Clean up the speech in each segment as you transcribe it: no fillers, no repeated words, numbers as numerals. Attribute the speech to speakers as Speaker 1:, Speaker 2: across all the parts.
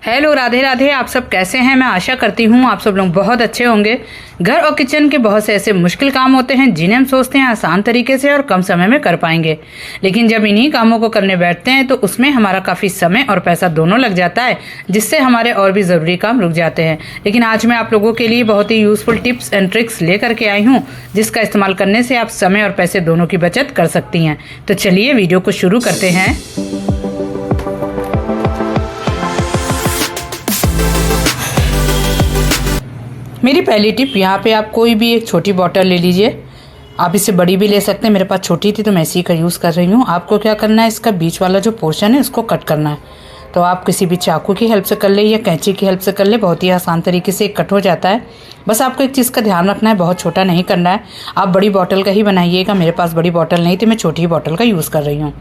Speaker 1: Hello, Radhe Radhe. आप सब कैसे हैं? मैं आशा करती हूँ आप सब लोग बहुत अच्छे होंगे। घर और किचन के बहुत से ऐसे मुश्किल काम होते हैं जिन्हें हम सोचते हैं आसान तरीके से और कम समय में कर पाएंगे, लेकिन जब इन्हीं कामों को करने बैठते हैं तो उसमें हमारा काफ़ी समय और पैसा दोनों लग जाता है, जिससे हमारे और भी ज़रूरी काम रुक जाते हैं। लेकिन आज मैं आप लोगों के लिए बहुत ही यूज़फुल टिप्स एंड ट्रिक्स लेकर के आई हूँ, जिसका इस्तेमाल करने से आप समय और पैसे दोनों की बचत कर सकती हैं। तो चलिए वीडियो को शुरू करते हैं। मेरी पहली टिप, यहाँ पे आप कोई भी एक छोटी बॉटल ले लीजिए। आप इससे बड़ी भी ले सकते हैं, मेरे पास छोटी थी तो मैं इसी का यूज़ कर रही हूँ। आपको क्या करना है, इसका बीच वाला जो पोर्शन है उसको कट करना है। तो आप किसी भी चाकू की हेल्प से कर ले या कैंची की हेल्प से कर ले, बहुत ही आसान तरीके से कट हो जाता है। बस आपको एक चीज़ का ध्यान रखना है, बहुत छोटा नहीं करना है। आप बड़ी बॉटल का ही बनाइएगा। मेरे पास बड़ी बॉटल नहीं थी, मैं छोटी बॉटल का यूज़ कर रही हूँ।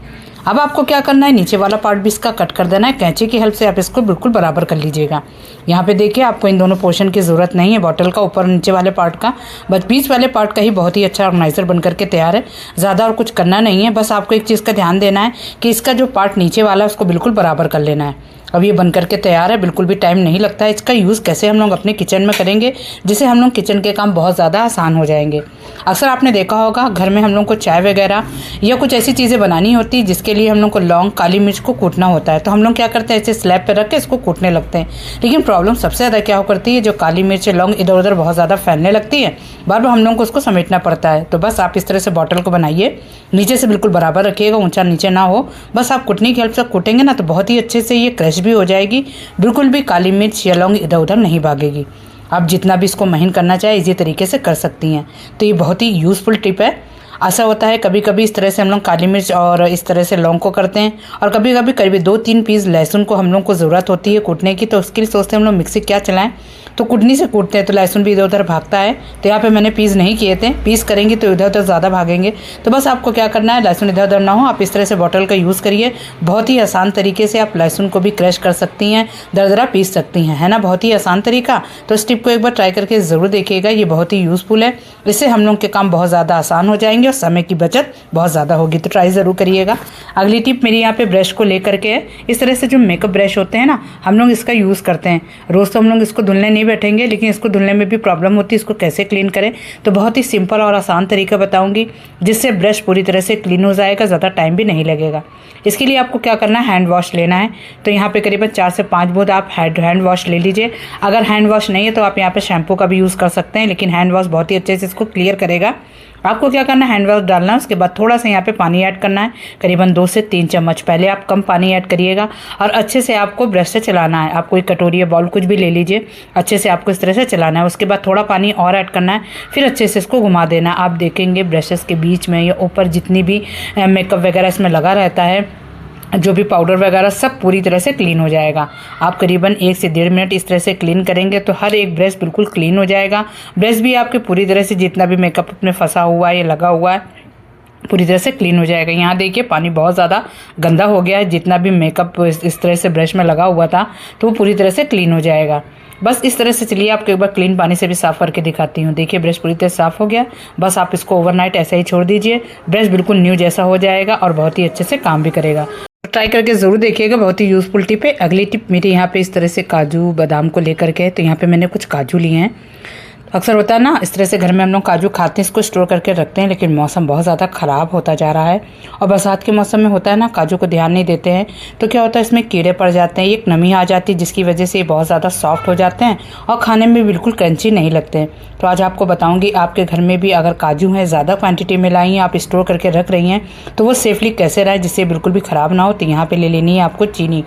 Speaker 1: अब आपको क्या करना है, नीचे वाला पार्ट भी इसका कट कर देना है। कैंची की हेल्प से आप इसको बिल्कुल बराबर कर लीजिएगा। यहाँ पे देखिए, आपको इन दोनों पोर्शन की ज़रूरत नहीं है, बॉटल का ऊपर नीचे वाले पार्ट का, बस बीच वाले पार्ट का ही बहुत ही अच्छा ऑर्गेनाइजर बन करके तैयार है। ज़्यादा और कुछ करना नहीं है, बस आपको एक चीज़ का ध्यान देना है कि इसका जो पार्ट नीचे वाला है उसको बिल्कुल बराबर कर लेना है। अब ये बन करके तैयार है, बिल्कुल भी टाइम नहीं लगता है। इसका यूज़ कैसे हम लोग अपने किचन में करेंगे, जिससे हम लोग किचन के काम बहुत ज़्यादा आसान हो जाएंगे। अक्सर आपने देखा होगा घर में हम लोग को चाय वगैरह या कुछ ऐसी चीज़ें बनानी होती है जिसके लिए हम लोग को लौंग, काली मिर्च को कूटना होता है। तो हम लोग क्या करते हैं, ऐसे स्लैब पे रख के इसको कूटने लगते हैं। लेकिन प्रॉब्लम सबसे ज़्यादा क्या हो करती है, जो काली मिर्च लौंग इधर उधर बहुत ज़्यादा फैलने लगती है, बार बार हम लोग को उसको समेटना पड़ता है। तो बस आप इस तरह से बॉटल को बनाइए, नीचे से बिल्कुल बराबर रखिएगा, ऊंचा नीचे ना हो। बस आप कुटनी की हेल्प से कूटेंगे ना तो बहुत ही अच्छे से ये क्रश भी हो जाएगी, बिल्कुल भी काली मिर्च या लौंग इधर उधर नहीं भागेगी। आप जितना भी इसको महीन करना चाहे इसी तरीके से कर सकती हैं। तो ये बहुत ही यूज़फुल टिप है। ऐसा होता है कभी कभी इस तरह से हम लोग काली मिर्च और इस तरह से लौंग को करते हैं, और कभी कभी करीब 2-3 पीस लहसुन को हम लोग को ज़रूरत होती है कूटने की। तो उसके लिए सोचते हैं हम लोग मिक्सी क्या चलाएं, तो कुटनी से कूटते हैं तो लहसुन भी इधर उधर भागता है। तो यहाँ पे मैंने पीस नहीं किए थे, पीस करेंगे तो इधर उधर ज़्यादा भागेंगे। तो बस आपको क्या करना है, लहसुन इधर उधर ना हो, आप इस तरह से बॉटल का यूज़ करिए। बहुत ही आसान तरीके से आप लहसुन को भी क्रश कर सकती हैं, दरदरा पीस सकती हैं, है ना। बहुत ही आसान तरीका। तो इस टिप को एक बार ट्राई करके ज़रूर देखिएगा, ये बहुत ही यूज़फुल है। इससे हम लोग के काम बहुत ज़्यादा आसान हो जाएंगे और समय की बचत बहुत ज़्यादा होगी। तो ट्राई ज़रूर करिएगा। अगली टिप मेरी यहाँ पे ब्रश को लेकर के है। इस तरह से जो मेकअप ब्रश होते हैं ना, हम लोग इसका यूज़ करते हैं। रोज़ तो हम लोग इसको धुलने नहीं बैठेंगे, लेकिन इसको धुलने में भी प्रॉब्लम होती है। इसको कैसे क्लीन करें, तो बहुत ही सिंपल और आसान तरीका बताऊंगी, जिससे ब्रश पूरी तरह से क्लीन हो जाएगा, ज़्यादा टाइम भी नहीं लगेगा। इसके लिए आपको क्या करना है, हैंड वॉश लेना है। तो यहाँ पे करीबन 4 से 5 बूंद आप हैंड वॉश ले लीजिए। अगर हैंड वॉश नहीं है तो आप यहाँ पे शैम्पू का भी यूज़ कर सकते हैं, लेकिन हैंड वॉश बहुत ही अच्छे से इसको क्लियर करेगा। आपको क्या करना है, हैंड वॉश डालना है, उसके बाद थोड़ा सा यहाँ पे पानी ऐड करना है, करीबन 2 से 3 चम्मच। पहले आप कम पानी ऐड करिएगा और अच्छे से आपको ब्रश से चलाना है। आप कोई कटोरी या बाउल कुछ भी ले लीजिए, अच्छे से आपको इस तरह से चलाना है। उसके बाद थोड़ा पानी और ऐड करना है, फिर अच्छे से इसको घुमा देना है। आप देखेंगे ब्रशेस के बीच में या ऊपर जितनी भी मेकअप वगैरह इसमें लगा रहता है, जो भी पाउडर वगैरह, सब पूरी तरह से क्लीन हो जाएगा। आप करीबन 1 से 1.5 मिनट इस तरह से क्लीन करेंगे तो हर एक ब्रश बिल्कुल क्लीन हो जाएगा। ब्रश भी आपके पूरी तरह से जितना भी मेकअप में फंसा हुआ है या लगा हुआ है पूरी तरह से क्लीन हो जाएगा। यहाँ देखिए पानी बहुत ज़्यादा गंदा हो गया है, जितना भी मेकअप इस तरह से ब्रश में लगा हुआ था तो वो पूरी तरह से क्लीन हो जाएगा। बस इस तरह से चलिए आपको एक बार क्लीन पानी से भी साफ़ करके दिखाती हूँ। देखिए ब्रश पूरी तरह साफ़ हो गया। बस आप इसको ओवरनाइट ऐसे ही छोड़ दीजिए, ब्रश बिल्कुल न्यू जैसा हो जाएगा और बहुत ही अच्छे से काम भी करेगा। ट्राई करके ज़रूर देखिएगा, बहुत ही यूज़फुल टिप है। अगली टिप मेरे यहाँ पे इस तरह से काजू बादाम को लेकर के, तो यहाँ पे मैंने कुछ काजू लिए हैं। अक्सर होता है ना, इस तरह से घर में हम लोग काजू खाते हैं, इसको स्टोर करके रखते हैं, लेकिन मौसम बहुत ज़्यादा ख़राब होता जा रहा है और बरसात के मौसम में होता है ना, काजू को ध्यान नहीं देते हैं तो क्या होता है, इसमें कीड़े पड़ जाते हैं, एक नमी आ जाती है जिसकी वजह से ये बहुत ज़्यादा सॉफ्ट हो जाते हैं और खाने में बिल्कुल क्रंची नहीं लगते हैं। तो आज आपको बताऊँगी, आपके घर में भी अगर काजू हैं, ज़्यादा क्वान्टिटी में लाई हैं, आप स्टोर करके रख रही हैं, तो वो सेफली कैसे रहे जिससे बिल्कुल भी ख़राब ना हो। तो यहाँ पर ले लेनी है आपको चीनी।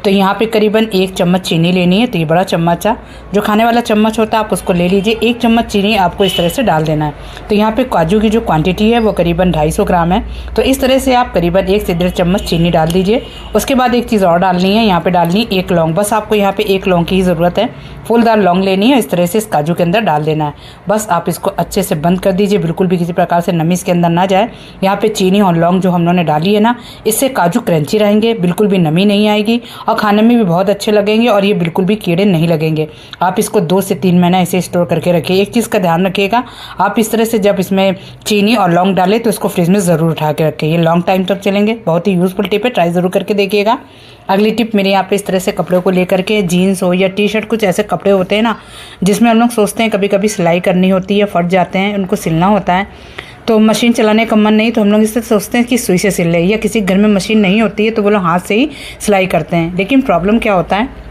Speaker 1: तो यहाँ पर करीबन 1 चम्मच चीनी लेनी है। तो ये बड़ा चम्मच जो खाने वाला चम्मच होता है आप उसको ले लीजिए। 1 चम्मच चीनी आपको इस तरह से डाल देना है। तो यहाँ पे काजू की जो क्वांटिटी है वो करीबन 250 ग्राम है। तो इस तरह से आप करीबन 1 से 1.5 चम्मच चीनी डाल दीजिए। उसके बाद एक चीज़ और डालनी है, यहाँ पे डालनी 1 लौंग। बस आपको यहाँ पे 1 लौंग की ही ज़रूरत है, फूलदार लौंग लेनी है, इस तरह से इस काजू के अंदर डाल देना है। बस आप इसको अच्छे से बंद कर दीजिए, बिल्कुल भी किसी प्रकार से नमी इसके अंदर ना जाए। यहाँ पे चीनी और लौंग जो हम लोगों ने डाली है ना, इससे काजू क्रंची रहेंगे, बिल्कुल भी नमी नहीं आएगी और खाने में भी बहुत अच्छे लगेंगे और ये बिल्कुल भी कीड़े नहीं लगेंगे। आप इसको 2 से 3 महीना ऐसे स्टोर करके रखिए। एक चीज़ का ध्यान रखिएगा, आप इस तरह से जब इसमें चीनी और लौंग डालें तो इसको फ्रिज में ज़रूर उठा के रखें, ये लॉन्ग टाइम तक चलेंगे। बहुत ही यूज़फुल टिप है, ट्राई ज़रूर करके देखिएगा। अगली टिप मेरे यहाँ पे इस तरह से कपड़ों को लेकर के, जीन्स हो या टी शर्ट, कुछ ऐसे कपड़े होते हैं ना जिसमें हम लोग सोचते हैं कभी कभी सिलाई करनी होती है, फट जाते हैं, उनको सिलना होता है, तो मशीन चलाने का मन नहीं, तो हम लोग इससे सोचते हैं कि सुई से सिल ले, या किसी घर में मशीन नहीं होती है तो वो लोग हाथ से ही सिलाई करते हैं। लेकिन प्रॉब्लम क्या होता है,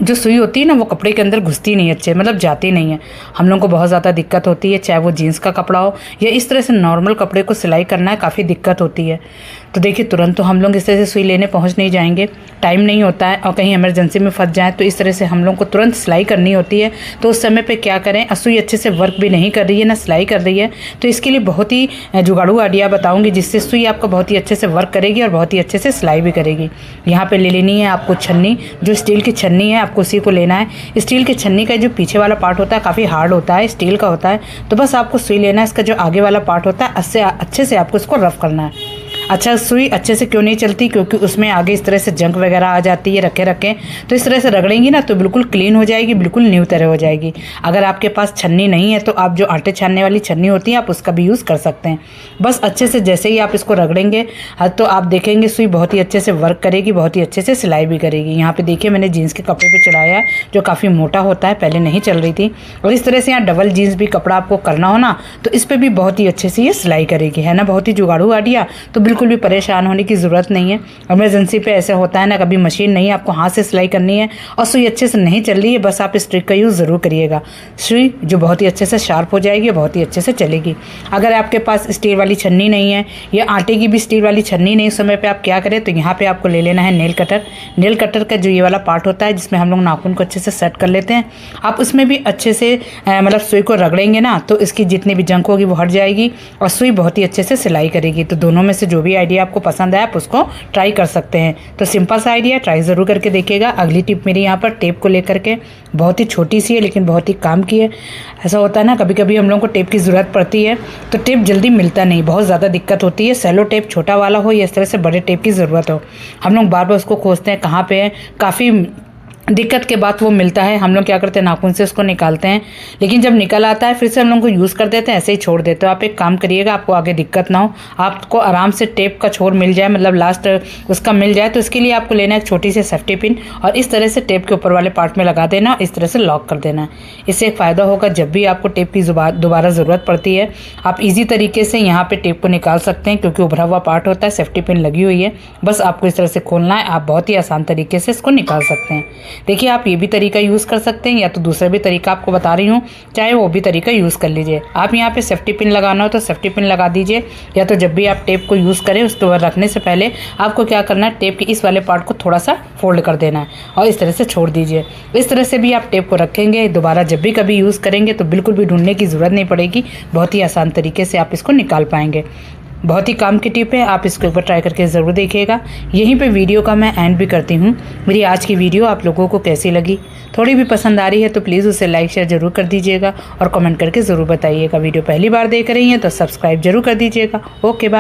Speaker 1: जो सुई होती है ना वो कपड़े के अंदर घुसती नहीं अच्छे, मतलब जाती नहीं है। हम लोग को बहुत ज़्यादा दिक्कत होती है, चाहे वो जीन्स का कपड़ा हो या इस तरह से नॉर्मल कपड़े को सिलाई करना है, काफ़ी दिक्कत होती है। तो देखिए तुरंत तो हम लोग इस तरह से सुई लेने पहुंच नहीं जाएंगे, टाइम नहीं होता है, और कहीं इमरजेंसी में फंस जाए तो इस तरह से हम लोग को तुरंत सिलाई करनी होती है। तो उस समय पे क्या करें, सुई अच्छे से वर्क भी नहीं कर रही है ना सिलाई कर रही है, तो इसके लिए बहुत ही जुगाड़ू आइडिया बताऊंगी जिससे सुई आपका बहुत ही अच्छे से वर्क करेगी और बहुत ही अच्छे से सिलाई भी करेगी। यहाँ पे ले लेनी है आपको छन्नी, जो स्टील की छन्नी है आपको उसी को लेना है। स्टील की छन्नी का जो पीछे वाला पार्ट होता है काफ़ी हार्ड होता है, स्टील का होता है, तो बस आपको सुई लेना है, इसका जो आगे वाला पार्ट होता है इससे अच्छे से आपको इसको रफ करना है। अच्छा, सुई अच्छे से क्यों नहीं चलती, क्योंकि उसमें आगे इस तरह से जंग वगैरह आ जाती है रखे रखे, तो इस तरह से रगड़ेंगी ना तो बिल्कुल क्लीन हो जाएगी, बिल्कुल न्यू तरह हो जाएगी। अगर आपके पास छन्नी नहीं है तो आप जो आटे छानने वाली छन्नी होती है आप उसका भी यूज़ कर सकते हैं। बस अच्छे से जैसे ही आप इसको रगड़ेंगे तो आप देखेंगे सुई बहुत ही अच्छे से वर्क करेगी, बहुत ही अच्छे से सिलाई भी करेगी। यहाँ पे देखिए मैंने जीन्स के कपड़े पे चलाया है जो काफ़ी मोटा होता है, पहले नहीं चल रही थी, और इस तरह से यहाँ डबल जीन्स भी कपड़ा आपको करना हो ना तो इस पर भी बहुत ही अच्छे से ये सिलाई करेगी, है ना, बहुत ही जुगाड़ू आइडिया। तो बिल्कुल भी परेशान होने की ज़रूरत नहीं है। इमरजेंसी पे ऐसे होता है ना, कभी मशीन नहीं है, आपको हाथ से सिलाई करनी है और सुई अच्छे से नहीं चल रही है, बस आप इस ट्रिक का यूज़ ज़रूर करिएगा। सुई जो बहुत ही अच्छे से शार्प हो जाएगी, बहुत ही अच्छे से चलेगी। अगर आपके पास स्टील वाली छन्नी नहीं है या आटे की भी स्टील वाली छन्नी नहीं, उस समय पे आप क्या करें, तो यहाँ पे आपको ले लेना है नेल कटर। नेल कटर का जो ये वाला पार्ट होता है जिसमें हम लोग नाखून को अच्छे से सेट कर लेते हैं, आप उसमें भी अच्छे से मतलब सुई को रगड़ेंगे ना तो इसकी जितनी भी जंक होगी वो हट जाएगी और सुई बहुत ही अच्छे से सिलाई करेगी। तो दोनों में से जो भी आइडिया आपको पसंद है आप उसको ट्राई कर सकते हैं। तो सिंपल सा आइडिया, ट्राई ज़रूर करके देखिएगा। अगली टिप मेरी यहाँ पर टेप को लेकर के, बहुत ही छोटी सी है लेकिन बहुत ही काम की है। ऐसा होता है ना कभी कभी हम लोगों को टेप की ज़रूरत पड़ती है तो टेप जल्दी मिलता नहीं, बहुत ज़्यादा दिक्कत होती है। सेलो टेप छोटा वाला हो या इस तरह से बड़े टेप की ज़रूरत हो, हम लोग बार बार उसको खोजते हैं कहाँ पे है, काफ़ी दिक्कत के बाद वो मिलता है। हम लोग क्या करते हैं, नाखून से उसको निकालते हैं, लेकिन जब निकल आता है फिर से हम लोग को यूज़ कर देते हैं, ऐसे ही छोड़ देते हो। आप एक काम करिएगा, आपको आगे दिक्कत ना हो, आपको आराम से टेप का छोर मिल जाए, मतलब लास्ट उसका मिल जाए, तो इसके लिए आपको लेना है एक छोटी सी सेफ्टी पिन और इस तरह से टेप के ऊपर वाले पार्ट में लगा देना, इस तरह से लॉक कर देना है। इससे एक फ़ायदा होगा, जब भी आपको टेप की दोबारा ज़रूरत पड़ती है आप ईजी तरीके से यहाँ पर टेप को निकाल सकते हैं, क्योंकि उभरा हुआ पार्ट होता है, सेफ्टी पिन लगी हुई है, बस आपको इस तरह से खोलना है, आप बहुत ही आसान तरीके से इसको निकाल सकते हैं। देखिए आप ये भी तरीका यूज़ कर सकते हैं, या तो दूसरा भी तरीका आपको बता रही हूँ, चाहे वो भी तरीका यूज़ कर लीजिए। आप यहाँ पे सेफ्टी पिन लगाना हो तो सेफ्टी पिन लगा दीजिए, या तो जब भी आप टेप को यूज़ करें उसके बाद रखने से पहले आपको क्या करना है, टेप के इस वाले पार्ट को थोड़ा सा फोल्ड कर देना है और इस तरह से छोड़ दीजिए। इस तरह से भी आप टेप को रखेंगे, दोबारा जब भी कभी यूज़ करेंगे तो बिल्कुल भी ढूंढने की ज़रूरत नहीं पड़ेगी, बहुत ही आसान तरीके से आप इसको निकाल पाएंगे। बहुत ही काम की टिप है, आप इसके ऊपर ट्राई करके ज़रूर देखिएगा। यहीं पे वीडियो का मैं एंड भी करती हूँ। मेरी आज की वीडियो आप लोगों को कैसी लगी, थोड़ी भी पसंद आ रही है तो प्लीज़ उसे लाइक शेयर ज़रूर कर दीजिएगा और कमेंट करके ज़रूर बताइएगा। वीडियो पहली बार देख रही हैं तो सब्सक्राइब जरूर कर दीजिएगा। Okay bye.